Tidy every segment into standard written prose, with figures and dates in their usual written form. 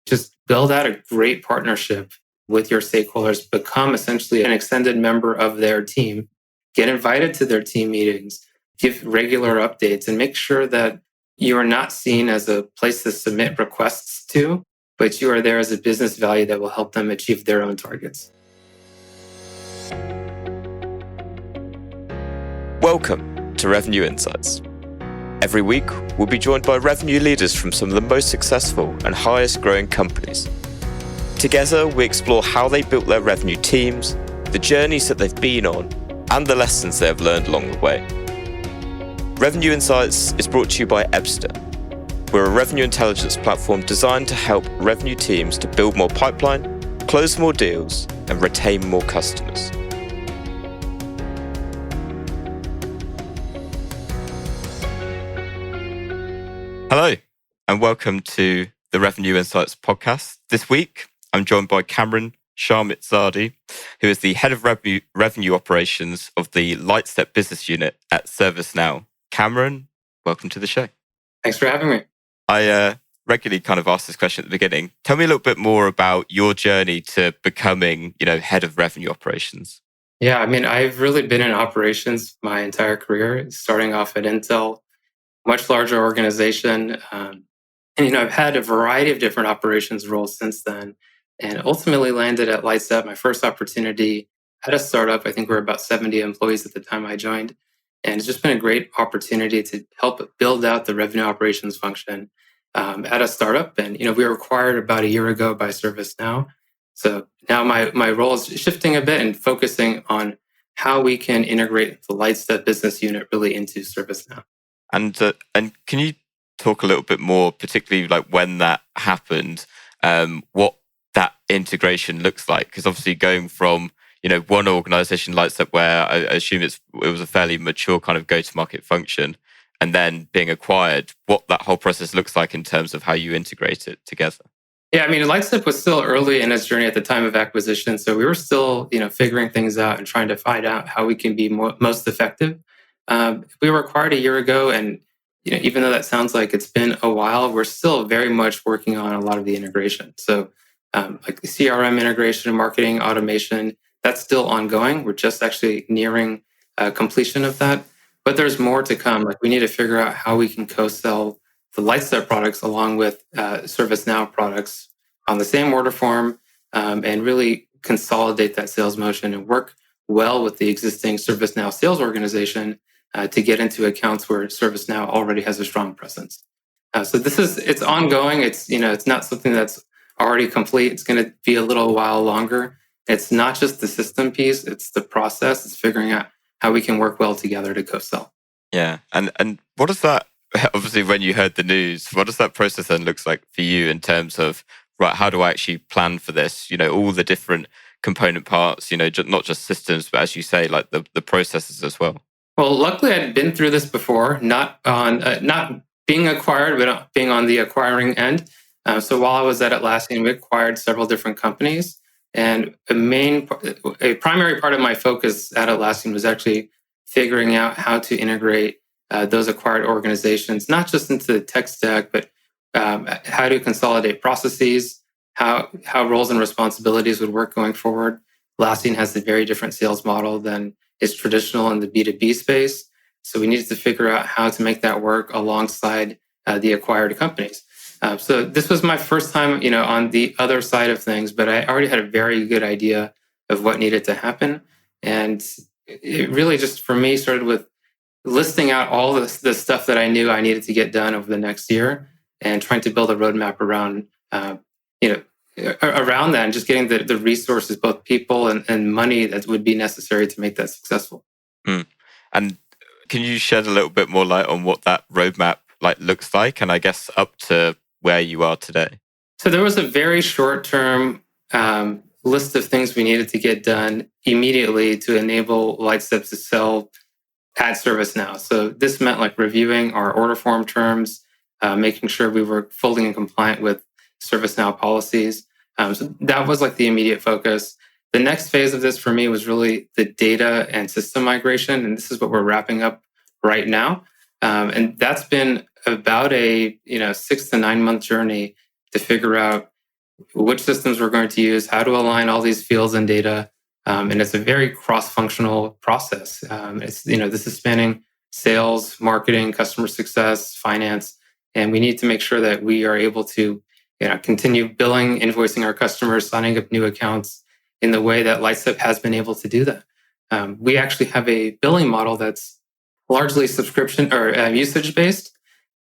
Just build out a great partnership with your stakeholders, become essentially an extended member of their team, get invited to their team meetings, give regular updates, and make sure that you are not seen as a place to submit requests to, but you are there as a business value that will help them achieve their own targets. Welcome to Revenue Insights. Every week, we'll be joined by revenue leaders from some of the most successful and highest growing companies. Together, we explore how they built their revenue teams, the journeys that they've been on, and the lessons they have learned along the way. Revenue Insights is brought to you by Ebster. We're a revenue intelligence platform designed to help revenue teams to build more pipeline, close more deals, and retain more customers. Hello, and welcome to the Revenue Insights podcast. This week, I'm joined by Camron Shahmirzadi, who is the head of revenue operations of the Lightstep Business Unit at ServiceNow. Camron, welcome to the show. Thanks for having me. I regularly kind of ask this question at the beginning. Tell me a little bit more about your journey to becoming, head of revenue operations. Yeah, I've really been in operations my entire career, starting off at Intel, much larger organization. I've had a variety of different operations roles since then, and ultimately landed at Lightstep, my first opportunity at a startup. I think we were about 70 employees at the time I joined. And it's just been a great opportunity to help build out the revenue operations function at a startup. And, we were acquired about a year ago by ServiceNow. So now my role is shifting a bit and focusing on how we can integrate the Lightstep business unit really into ServiceNow. And can you talk a little bit more, particularly like when that happened, what that integration looks like? Because obviously going from one organization Lightstep, where I assume it was a fairly mature kind of go-to-market function, and then being acquired, what that whole process looks like in terms of how you integrate it together. Yeah, Lightstep was still early in its journey at the time of acquisition, so we were still figuring things out and trying to find out how we can be most effective. We were acquired a year ago, and even though that sounds like it's been a while, we're still very much working on a lot of the integration. So, like the CRM integration, marketing automation, that's still ongoing. We're just actually nearing completion of that, but there's more to come. Like we need to figure out how we can co-sell the Lightstep products along with ServiceNow products on the same order form, and really consolidate that sales motion and work well with the existing ServiceNow sales organization to get into accounts where ServiceNow already has a strong presence. So it's ongoing. It's not something that's already complete. It's going to be a little while longer. It's not just the system piece; it's the process. It's figuring out how we can work well together to co-sell. Yeah, and what does that? Obviously, when you heard the news, what does that process then looks like for you in terms of right? How do I actually plan for this? All the different component parts. Not just systems, but as you say, like the processes as well. Well, luckily, I'd been through this before, not being acquired, but being on the acquiring end. So while I was at Atlassian, we acquired several different companies. And a primary part of my focus at Atlassian was actually figuring out how to integrate those acquired organizations, not just into the tech stack, but how to consolidate processes, how roles and responsibilities would work going forward. Atlassian has a very different sales model than is traditional in the B2B space. So we needed to figure out how to make that work alongside the acquired companies. So this was my first time, on the other side of things, but I already had a very good idea of what needed to happen. And it really just, for me, started with listing out all the stuff that I knew I needed to get done over the next year and trying to build a roadmap around, around that and just getting the resources, both people and money that would be necessary to make that successful. And can you shed a little bit more light on what that roadmap looks like, and I guess up to where you are today? So there was a very short-term list of things we needed to get done immediately to enable Lightstep to sell at ServiceNow. So this meant reviewing our order form terms, making sure we were fully in compliant with ServiceNow policies. So that was the immediate focus. The next phase of this for me was really the data and system migration. And this is what we're wrapping up right now. And that's been about a 6 to 9 month journey to figure out which systems we're going to use, how to align all these fields and data. And it's a very cross-functional process. This is spanning sales, marketing, customer success, finance, and we need to make sure that we are able to continue billing, invoicing our customers, signing up new accounts in the way that Lightstep has been able to do that. We actually have a billing model that's largely subscription or usage based,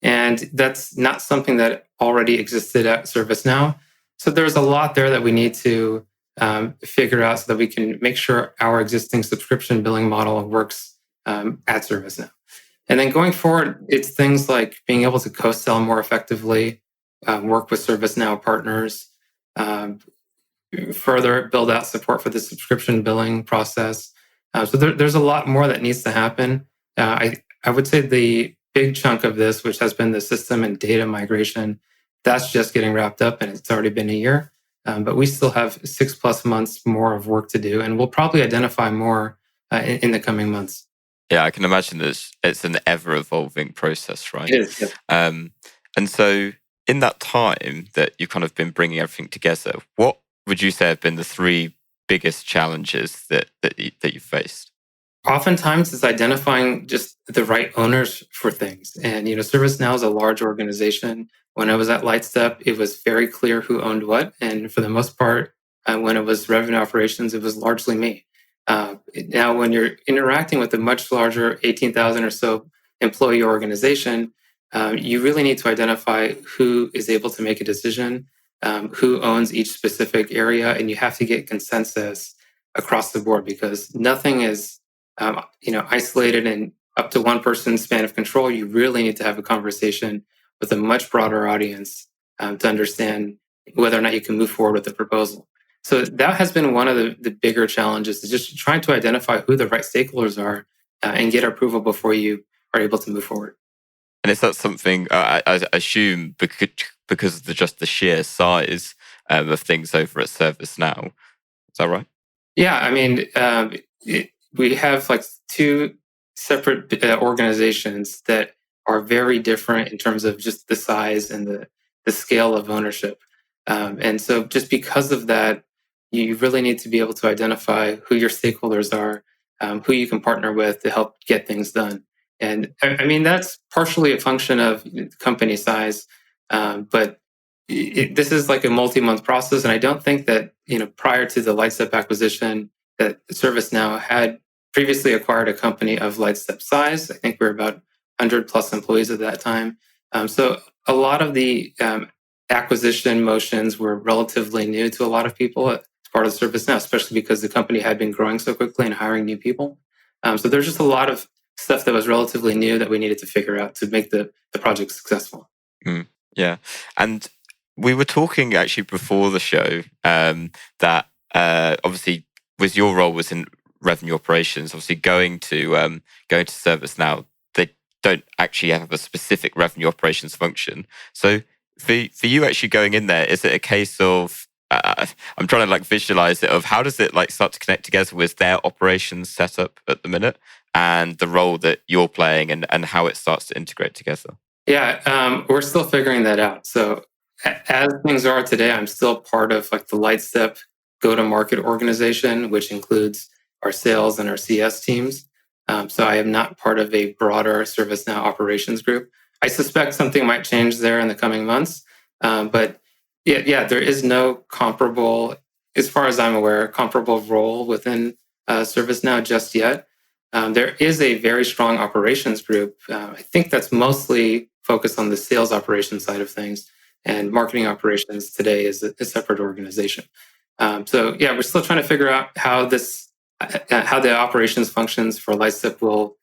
and that's not something that already existed at ServiceNow. So there's a lot there that we need to figure out so that we can make sure our existing subscription billing model works at ServiceNow. And then going forward, it's things like being able to co-sell more effectively, work with ServiceNow partners, further build out support for the subscription billing process. So there's a lot more that needs to happen. I would say the big chunk of this, which has been the system and data migration, that's just getting wrapped up and it's already been a year. But we still have 6+ months more of work to do, and we'll probably identify more in the coming months. Yeah, I can imagine that it's an ever-evolving process, right? It is. Yeah. And so in that time that you've kind of been bringing everything together, what would you say have been the three biggest challenges that you faced? Oftentimes it's identifying just the right owners for things. And, ServiceNow is a large organization. When I was at Lightstep, it was very clear who owned what. And for the most part, when it was revenue operations, it was largely me. Now, when you're interacting with a much larger 18,000 or so employee organization, you really need to identify who is able to make a decision, who owns each specific area, and you have to get consensus across the board because nothing is isolated and up to one person's span of control. You really need to have a conversation with a much broader audience to understand whether or not you can move forward with the proposal. So that has been one of the bigger challenges, is just trying to identify who the right stakeholders are and get approval before you are able to move forward. And is that something, I assume, because of just the sheer size of things over at ServiceNow? Is that right? Yeah, I mean, we have like two separate organizations that are very different in terms of just the size and the scale of ownership. And so just because of that, you really need to be able to identify who your stakeholders are, who you can partner with to help get things done. And I mean, that's partially a function of company size, but this is like a multi-month process. And I don't think that, prior to the Lightstep acquisition, that ServiceNow had previously acquired a company of Lightstep size. I think we were about 100+ employees at that time. So a lot of the acquisition motions were relatively new to a lot of people as part of ServiceNow, especially because the company had been growing so quickly and hiring new people. So there's just a lot of stuff that was relatively new that we needed to figure out to make the project successful. Yeah. And we were talking actually before the show that obviously with your role was in revenue operations, obviously going to ServiceNow, they don't actually have a specific revenue operations function. So for you actually going in there, is it a case of I'm trying to visualize it, of how does it start to connect together with their operations setup at the minute and the role that you're playing and how it starts to integrate together? Yeah, we're still figuring that out. So as things are today, I'm still part of the Lightstep go-to-market organization, which includes our sales and our CS teams. So I am not part of a broader ServiceNow operations group. I suspect something might change there in the coming months. But yeah, there is no comparable, as far as I'm aware, comparable role within ServiceNow just yet. There is a very strong operations group. I think that's mostly focused on the sales operations side of things, and marketing operations today is a separate organization. So yeah, we're still trying to figure out how the operations functions for Lightstep will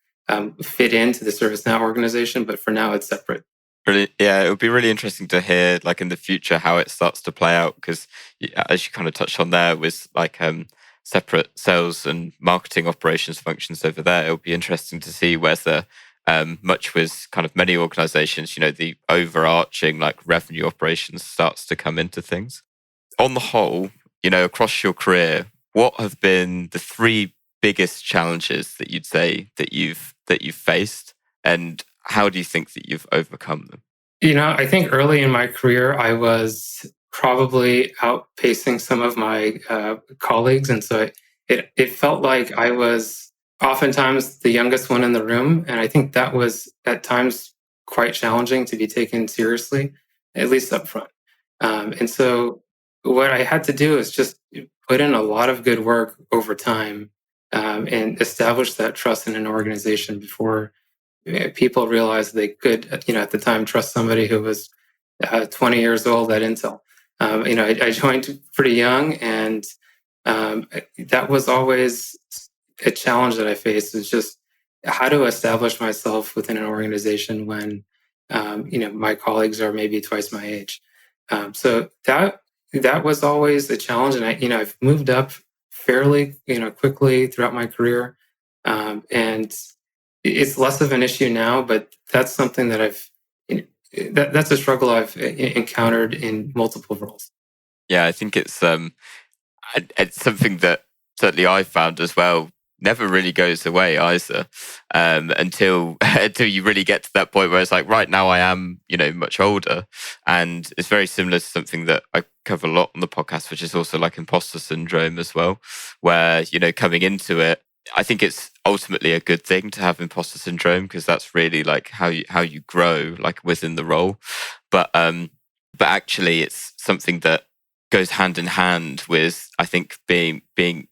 fit into the ServiceNow organization, but for now it's separate. Really, yeah, it would be really interesting to hear, in the future, how it starts to play out. Because, as you kind of touched on there, with separate sales and marketing operations functions over there, it would be interesting to see whether, much with kind of many organizations, the overarching revenue operations starts to come into things. On the whole, across your career, what have been the three biggest challenges that you'd say that you've faced, and how do you think that you've overcome them? I think early in my career, I was probably outpacing some of my colleagues, and so it felt like I was oftentimes the youngest one in the room, and I think that was at times quite challenging to be taken seriously, at least up front. And so what I had to do is just put in a lot of good work over time, and establish that trust in an organization before people realized they could, at the time, trust somebody who was 20 years old at Intel. I joined pretty young, and that was always a challenge that I faced. Is just how to establish myself within an organization when, my colleagues are maybe twice my age. So that was always a challenge, and I've moved up fairly, quickly throughout my career, and it's less of an issue now. But that's something that that's a struggle I've encountered in multiple roles. Yeah, I think it's something that certainly I found as well. Never really goes away either, until until you really get to that point where it's like, right now I am, much older, and it's very similar to something that I cover a lot on the podcast, which is also like imposter syndrome as well, where coming into it, I think it's ultimately a good thing to have imposter syndrome because that's really like how you grow like within the role, but actually it's something that goes hand in hand with, I think, being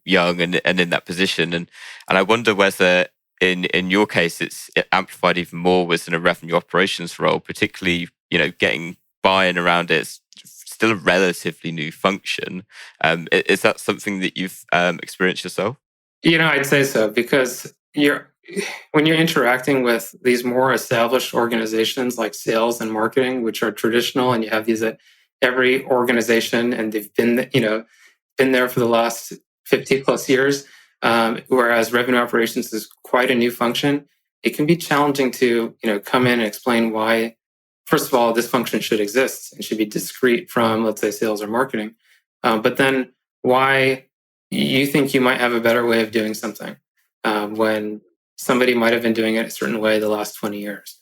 young and in that position. And I wonder whether in your case it amplified even more within a revenue operations role, particularly, getting buy-in around it. It's still a relatively new function. Is that something that you've experienced yourself? I'd say so, because when you're interacting with these more established organizations like sales and marketing, which are traditional, and you have these at every organization, and they've been there for the last 50 plus years. Whereas revenue operations is quite a new function. It can be challenging to come in and explain why, first of all, this function should exist and should be discrete from, let's say, sales or marketing. But then why you think you might have a better way of doing something, when somebody might have been doing it a certain way the last 20 years.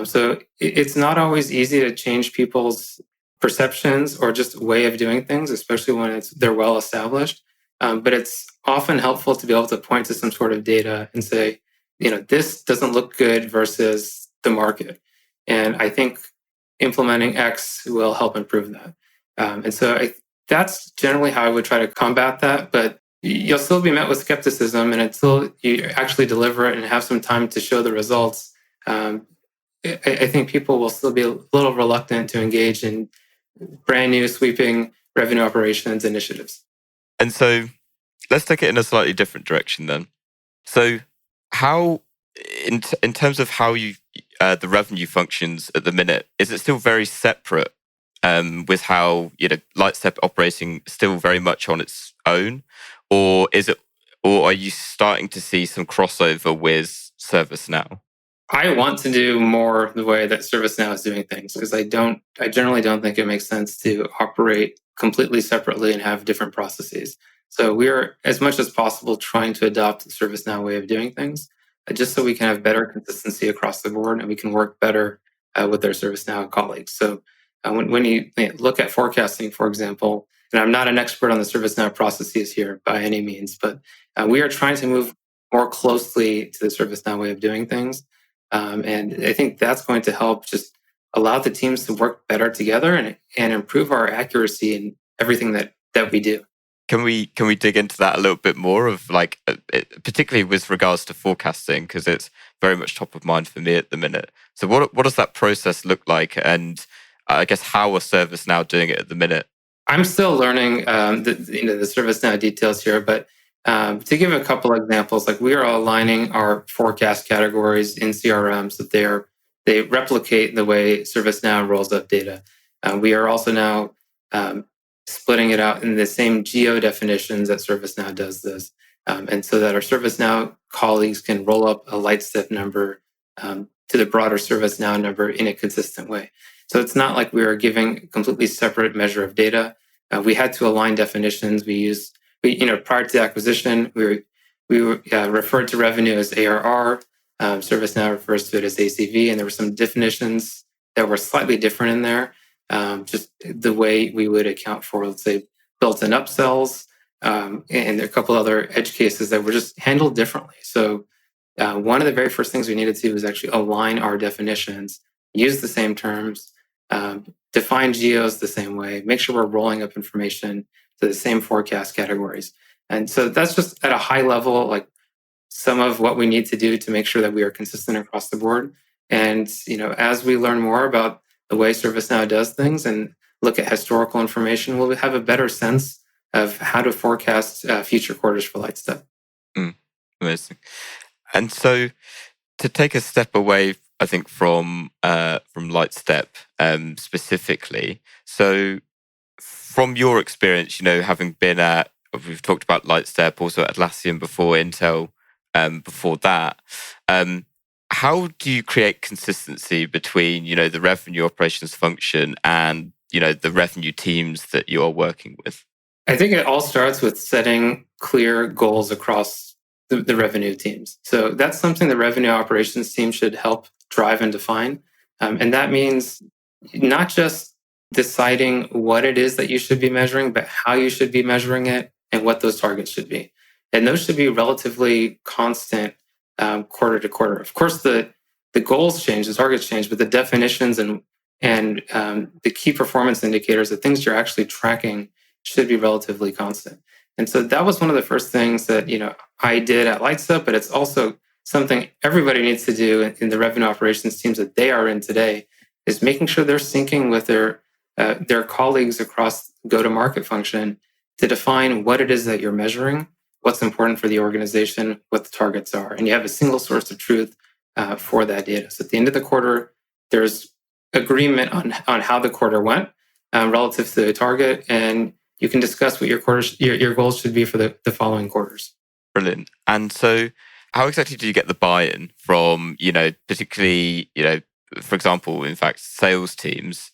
So it's not always easy to change people's perceptions or just way of doing things, especially when they're well established. But it's often helpful to be able to point to some sort of data and say, this doesn't look good versus the market. And I think implementing X will help improve that. And so that's generally how I would try to combat that. But you'll still be met with skepticism, and until you actually deliver it and have some time to show the results, I think people will still be a little reluctant to engage in brand new sweeping revenue operations initiatives. And so let's take it in a slightly different direction then. So how, in terms of how you the revenue functions at the minute, is it still very separate, with how Lightstep operating still very much on its own, or are you starting to see some crossover with ServiceNow? I want to do more the way that ServiceNow is doing things, because I generally don't think it makes sense to operate completely separately and have different processes. So we're, as much as possible, trying to adopt the ServiceNow way of doing things, just so we can have better consistency across the board and we can work better with our ServiceNow colleagues. So when you look at forecasting, for example, and I'm not an expert on the ServiceNow processes here by any means, but we are trying to move more closely to the ServiceNow way of doing things. And I think that's going to help just allow the teams to work better together and improve our accuracy in everything that we do. Can we dig into that a little bit more, of like, particularly with regards to forecasting, because it's very much top of mind for me at the minute. So what does that process look like, and I guess how are ServiceNow doing it at the minute? I'm still learning the ServiceNow details here, but to give a couple examples, like we are aligning our forecast categories in CRM so that they replicate the way ServiceNow rolls up data. We are also now splitting it out in the same geo definitions that ServiceNow does this, and so that our ServiceNow colleagues can roll up a Lightstep number to the broader ServiceNow number in a consistent way. So it's not like we are giving a completely separate measure of data. We had to align definitions. Prior to the acquisition, we referred to revenue as ARR. ServiceNow refers to it as ACV, and there were some definitions that were slightly different in there. just the way we would account for, let's say, built-in upsells, and there are a couple other edge cases that were just handled differently. So one of the very first things we needed to do was actually align our definitions, use the same terms, define geos the same way, make sure we're rolling up information to the same forecast categories. And so that's just at a high level, like some of what we need to do to make sure that we are consistent across the board. And as we learn more about the way ServiceNow does things and look at historical information, we'll have a better sense of how to forecast future quarters for Lightstep. Amazing. And so, to take a step away, I think from Lightstep specifically. So, from your experience, having been at, we've talked about Lightstep, also at Atlassian before, Intel before that. How do you create consistency between, the revenue operations function and, the revenue teams that you are working with? I think it all starts with setting clear goals across the revenue teams. So that's something the revenue operations team should help drive and define. And that means not just deciding what it is that you should be measuring, but how you should be measuring it and what those targets should be. And those should be relatively constant quarter to quarter. Of course, the goals change, the targets change, but the definitions and the key performance indicators, the things you're actually tracking, should be relatively constant. And so that was one of the first things that I did at Lightstep, but it's also something everybody needs to do in the revenue operations teams that they are in today, is making sure they're syncing with their colleagues across go-to-market function to define what it is that you're measuring, what's important for the organization, what the targets are. And you have a single source of truth for that data. So at the end of the quarter, there's agreement on how the quarter went relative to the target, and you can discuss what your goals should be for the following quarters. Brilliant. And so how exactly do you get the buy-in from, particularly, for example, in fact, sales teams,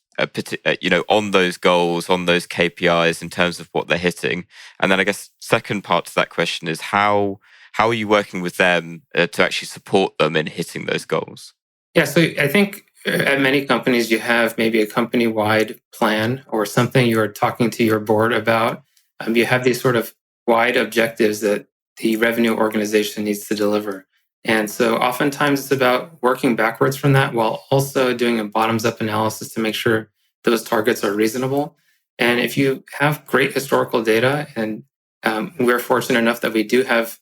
on those goals, on those KPIs in terms of what they're hitting? And then I guess second part to that question is how are you working with them to actually support them in hitting those goals? Yeah, so I think at many companies, you have maybe a company-wide plan or something you're talking to your board about. You have these sort of wide objectives that the revenue organization needs to deliver. And so oftentimes it's about working backwards from that while also doing a bottoms-up analysis to make sure those targets are reasonable. And if you have great historical data, and we're fortunate enough that we do have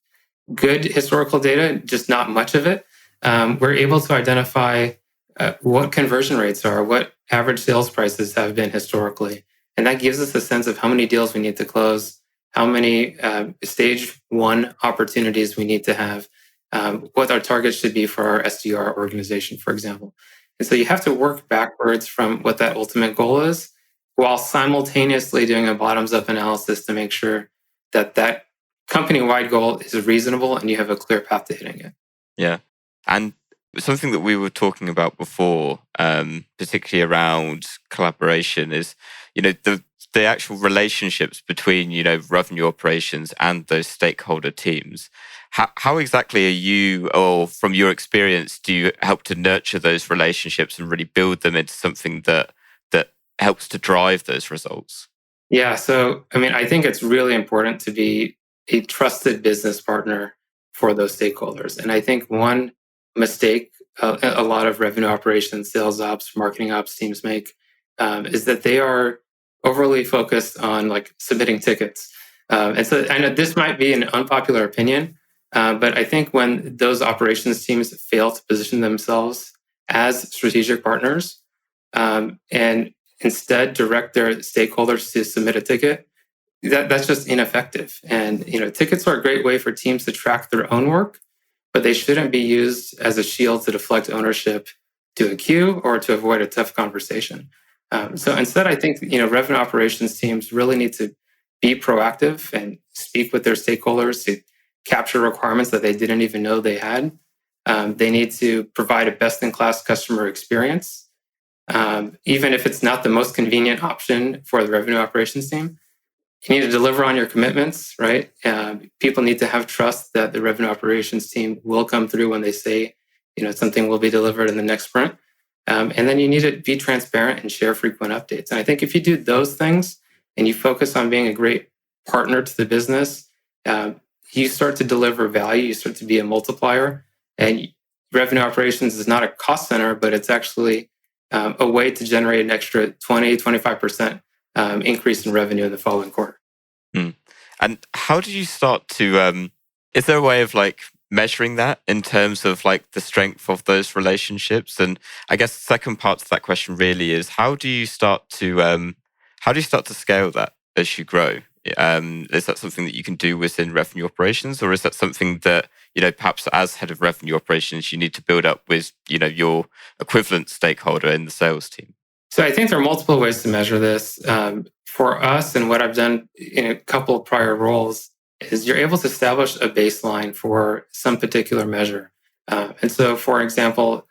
good historical data, just not much of it, we're able to identify what conversion rates are, what average sales prices have been historically. And that gives us a sense of how many deals we need to close, how many stage one opportunities we need to have, what our targets should be for our SDR organization, for example. And so you have to work backwards from what that ultimate goal is, while simultaneously doing a bottoms-up analysis to make sure that that company-wide goal is reasonable and you have a clear path to hitting it. Yeah. And something that we were talking about before, particularly around collaboration, is the actual relationships between revenue operations and those stakeholder teams. How exactly are you, or from your experience, do you help to nurture those relationships and really build them into something that helps to drive those results? Yeah, so I think it's really important to be a trusted business partner for those stakeholders. And I think one mistake a lot of revenue operations, sales ops, marketing ops teams make is that they are overly focused on like submitting tickets. And so I know this might be an unpopular opinion, but I think when those operations teams fail to position themselves as strategic partners and instead direct their stakeholders to submit a ticket, that's just ineffective. And tickets are a great way for teams to track their own work, but they shouldn't be used as a shield to deflect ownership to a queue or to avoid a tough conversation. So instead, I think revenue operations teams really need to be proactive and speak with their stakeholders to capture requirements that they didn't even know they had. They need to provide a best-in-class customer experience, even if it's not the most convenient option for the revenue operations team. You need to deliver on your commitments, right? People need to have trust that the revenue operations team will come through when they say, something will be delivered in the next sprint. And then you need to be transparent and share frequent updates. And I think if you do those things and you focus on being a great partner to the business, you start to deliver value, you start to be a multiplier. And revenue operations is not a cost center, but it's actually a way to generate an extra 20, 25% increase in revenue in the following quarter. And how did you start to, is there a way of like measuring that in terms of like the strength of those relationships? And I guess the second part to that question really is how do you start to scale that as you grow? Is that something that you can do within revenue operations, or is that something that, perhaps as head of revenue operations, you need to build up with, your equivalent stakeholder in the sales team? So I think there are multiple ways to measure this. For us, and what I've done in a couple of prior roles, is you're able to establish a baseline for some particular measure. And so, for example,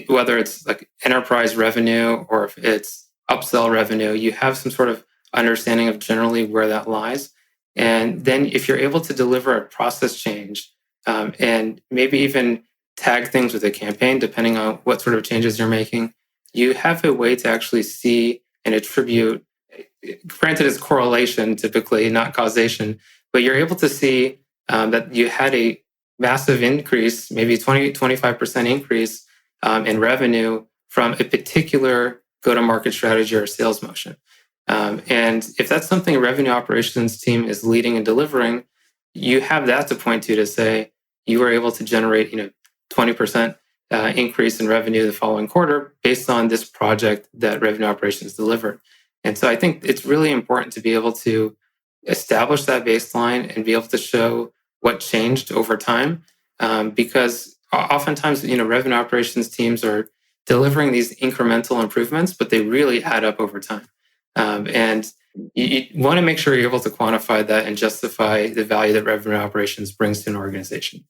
whether it's like enterprise revenue or if it's upsell revenue, you have some sort of understanding of generally where that lies. And then if you're able to deliver a process change and maybe even tag things with a campaign, depending on what sort of changes you're making, you have a way to actually see and attribute. Granted, it's correlation typically, not causation, but you're able to see that you had a massive increase, maybe 20, 25% increase in revenue from a particular go-to-market strategy or sales motion. And if that's something a revenue operations team is leading and delivering, you have that to point to say you were able to generate 20% increase in revenue the following quarter based on this project that revenue operations delivered. And so I think it's really important to be able to establish that baseline and be able to show what changed over time. Because oftentimes, revenue operations teams are delivering these incremental improvements, but they really add up over time. And you want to make sure you're able to quantify that and justify the value that revenue operations brings to an organization.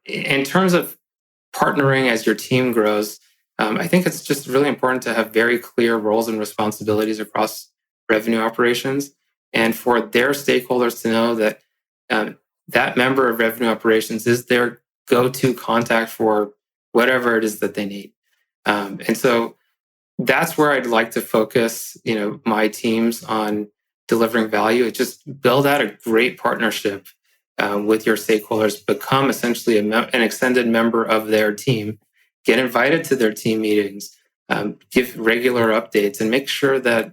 In terms of partnering as your team grows, I think it's just really important to have very clear roles and responsibilities across revenue operations, and for their stakeholders to know that that member of revenue operations is their go-to contact for whatever it is that they need. And so that's where I'd like to focus, my teams on delivering value. It just build out a great partnership with your stakeholders, become essentially an extended member of their team, get invited to their team meetings, give regular updates, and make sure that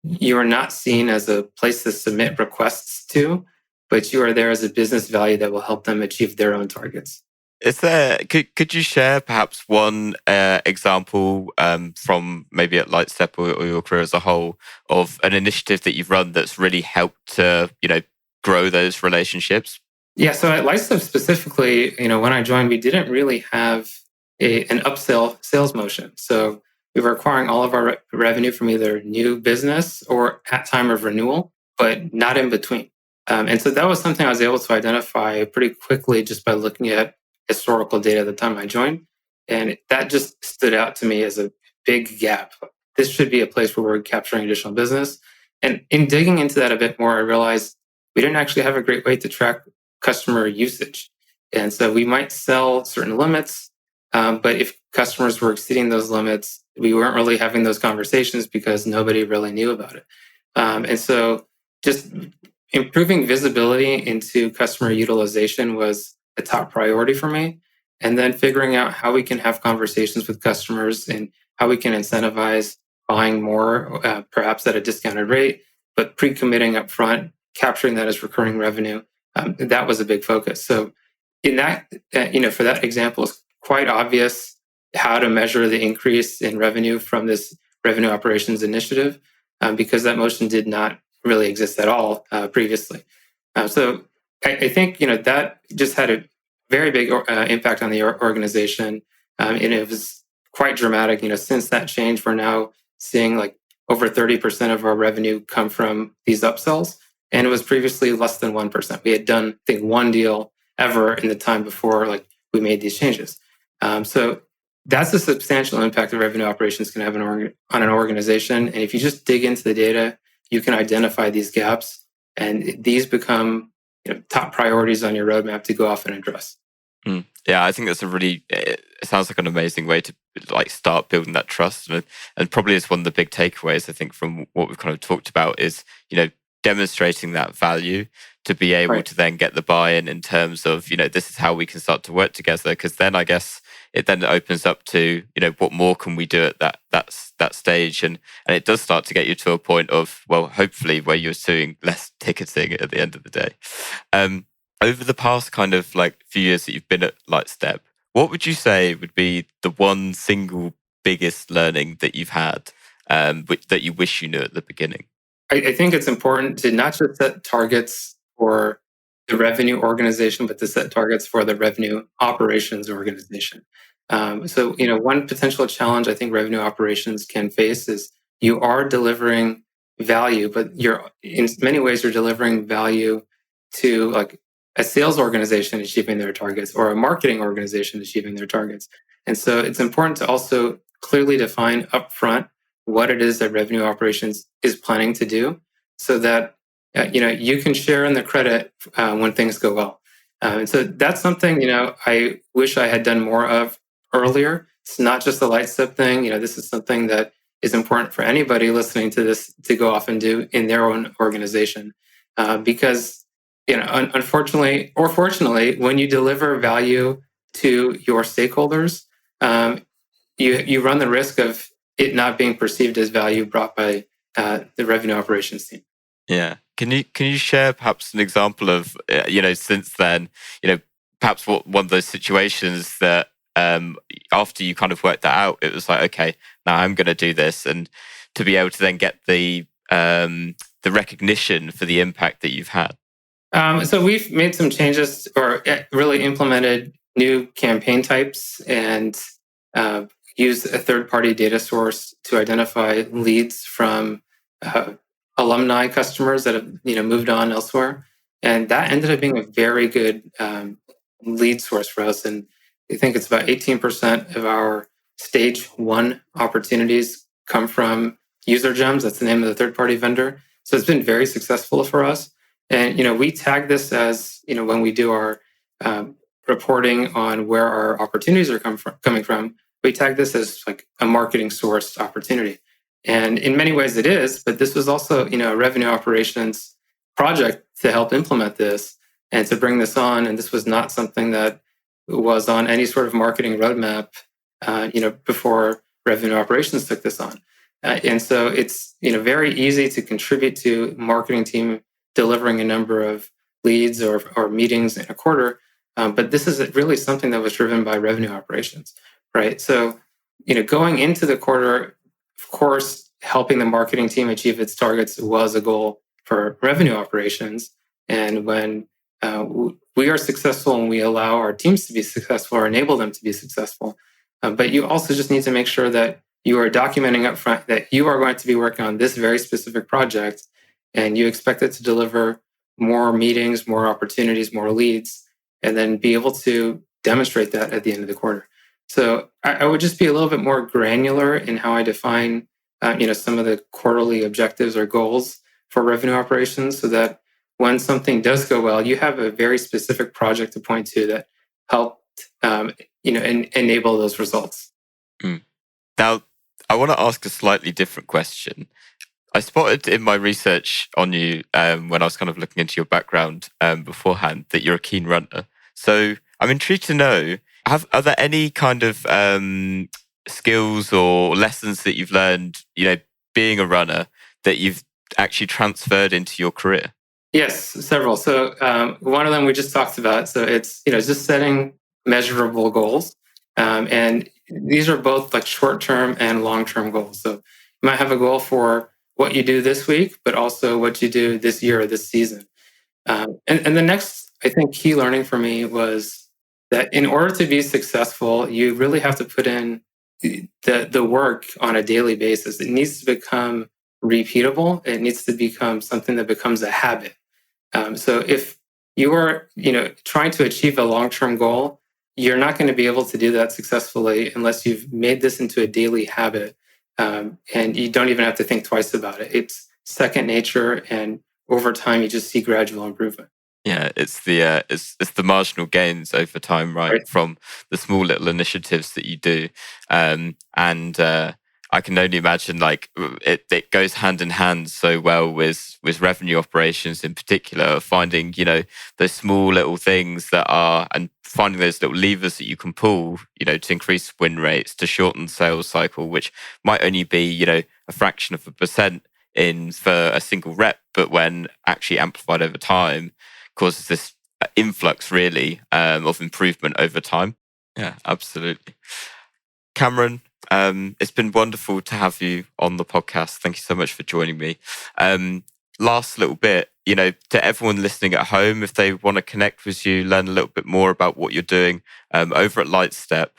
you are not seen as a place to submit requests to, but you are there as a business value that will help them achieve their own targets. Could you share perhaps one example from maybe at Lightstep or your career as a whole of an initiative that you've run that's really helped to, grow those relationships? Yeah, so at Lightstep specifically, when I joined, we didn't really have an upsell sales motion. So we were acquiring all of our revenue from either new business or at time of renewal, but not in between. And so that was something I was able to identify pretty quickly just by looking at historical data at the time I joined. And that just stood out to me as a big gap. This should be a place where we're capturing additional business. And in digging into that a bit more, I realized we didn't actually have a great way to track customer usage. And so we might sell certain limits, but if customers were exceeding those limits, we weren't really having those conversations because nobody really knew about it. And so just improving visibility into customer utilization was a top priority for me. And then figuring out how we can have conversations with customers and how we can incentivize buying more, perhaps at a discounted rate, but pre-committing up front, capturing that as recurring revenue. That was a big focus. So in that, for that example, it's quite obvious how to measure the increase in revenue from this revenue operations initiative, because that motion did not really exist at all previously. So I think, that just had a very big impact on the organization. And it was quite dramatic. Since that change, we're now seeing like over 30% of our revenue come from these upsells. And it was previously less than 1%. We had done, I think, one deal ever in the time before we made these changes. So that's a substantial impact that revenue operations can have on an organization. And if you just dig into the data, you can identify these gaps, and these become top priorities on your roadmap to go off and address. Yeah, I think that's it sounds like an amazing way to like start building that trust. And probably is one of the big takeaways, I think, from what we've kind of talked about is, demonstrating that value to be able Right. to then get the buy-in in terms of, this is how we can start to work together. Because then I guess it then opens up to, what more can we do at that stage? And it does start to get you to a point of, well, hopefully where you're doing less ticketing at the end of the day. Over the past kind of like few years that you've been at Lightstep, what would you say would be the one single biggest learning that you've had that you wish you knew at the beginning? I think it's important to not just set targets for the revenue organization, but to set targets for the revenue operations organization. One potential challenge I think revenue operations can face is you are delivering value, but you're in many ways you're delivering value to like a sales organization achieving their targets or a marketing organization achieving their targets. And so it's important to also clearly define upfront what it is that revenue operations is planning to do so that you can share in the credit when things go well. And so that's something I wish I had done more of earlier. It's not just the light step thing. This is something that is important for anybody listening to this to go off and do in their own organization, because unfortunately or fortunately, when you deliver value to your stakeholders, you run the risk of it not being perceived as value brought by the revenue operations team. Yeah. Can you share perhaps an example of since then, perhaps one of those situations that after you kind of worked that out, it was like, okay, now I'm going to do this, and to be able to then get the recognition for the impact that you've had. So we've made some changes or really implemented new campaign types and used a third-party data source to identify leads from alumni customers that have moved on elsewhere, and that ended up being a very good lead source for us. And I think it's about 18% of our stage one opportunities come from User Gems. That's the name of the third-party vendor. So it's been very successful for us. And we tag this as when we do our reporting on where our opportunities are coming from. We tag this as like a marketing sourced opportunity, and in many ways it is. But this was also a revenue operations project to help implement this and to bring this on. And this was not something that was on any sort of marketing roadmap, before revenue operations took this on. And so it's very easy to contribute to marketing team delivering a number of leads or meetings in a quarter. But this is really something that was driven by revenue operations, right? So, going into the quarter, of course, helping the marketing team achieve its targets was a goal for revenue operations. And when we are successful and we allow our teams to be successful or enable them to be successful, but you also just need to make sure that you are documenting upfront that you are going to be working on this very specific project, and you expect it to deliver more meetings, more opportunities, more leads, and then be able to demonstrate that at the end of the quarter. So I would just be a little bit more granular in how I define, some of the quarterly objectives or goals for revenue operations, so that when something does go well, you have a very specific project to point to that helped, enable those results. Mm. Now, I want to ask a slightly different question. I spotted in my research on you when I was kind of looking into your background beforehand that you're a keen runner. So I'm intrigued to know, are there any kind of skills or lessons that you've learned, being a runner that you've actually transferred into your career? Yes, several. So one of them we just talked about. So it's just setting measurable goals, and these are both like short-term and long-term goals. So you might have a goal for what you do this week, but also what you do this year or this season. And the next, I think, key learning for me was that in order to be successful, you really have to put in the work on a daily basis. It needs to become repeatable. It needs to become something that becomes a habit. So if you are, trying to achieve a long-term goal, you're not going to be able to do that successfully unless you've made this into a daily habit, and you don't even have to think twice about it. It's second nature, and over time, you just see gradual improvement. Yeah, it's the marginal gains over time, right? From the small little initiatives that you do, and I can only imagine like it goes hand in hand so well with revenue operations in particular. Finding those small little things and finding those little levers that you can pull, to increase win rates, to shorten sales cycle, which might only be a fraction of a percent in for a single rep, but when actually amplified over time, causes this influx really of improvement over time. Yeah, absolutely. Camron, it's been wonderful to have you on the podcast. Thank you so much for joining me. Last little bit, to everyone listening at home, if they want to connect with you, learn a little bit more about what you're doing over at Lightstep,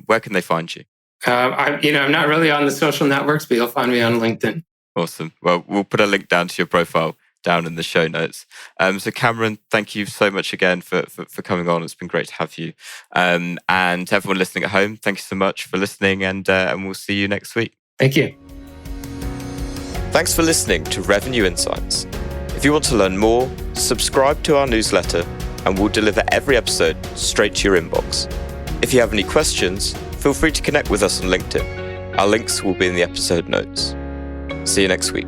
where can they find you? I'm not really on the social networks, but you'll find me on LinkedIn. Awesome. Well, we'll put a link down to your profile down in the show notes. So Camron, thank you so much again for coming on. It's been great to have you. And to everyone listening at home, thank you so much for listening, and we'll see you next week. Thank you. Thanks for listening to Revenue Insights. If you want to learn more, subscribe to our newsletter and we'll deliver every episode straight to your inbox. If you have any questions, feel free to connect with us on LinkedIn. Our links will be in the episode notes. See you next week.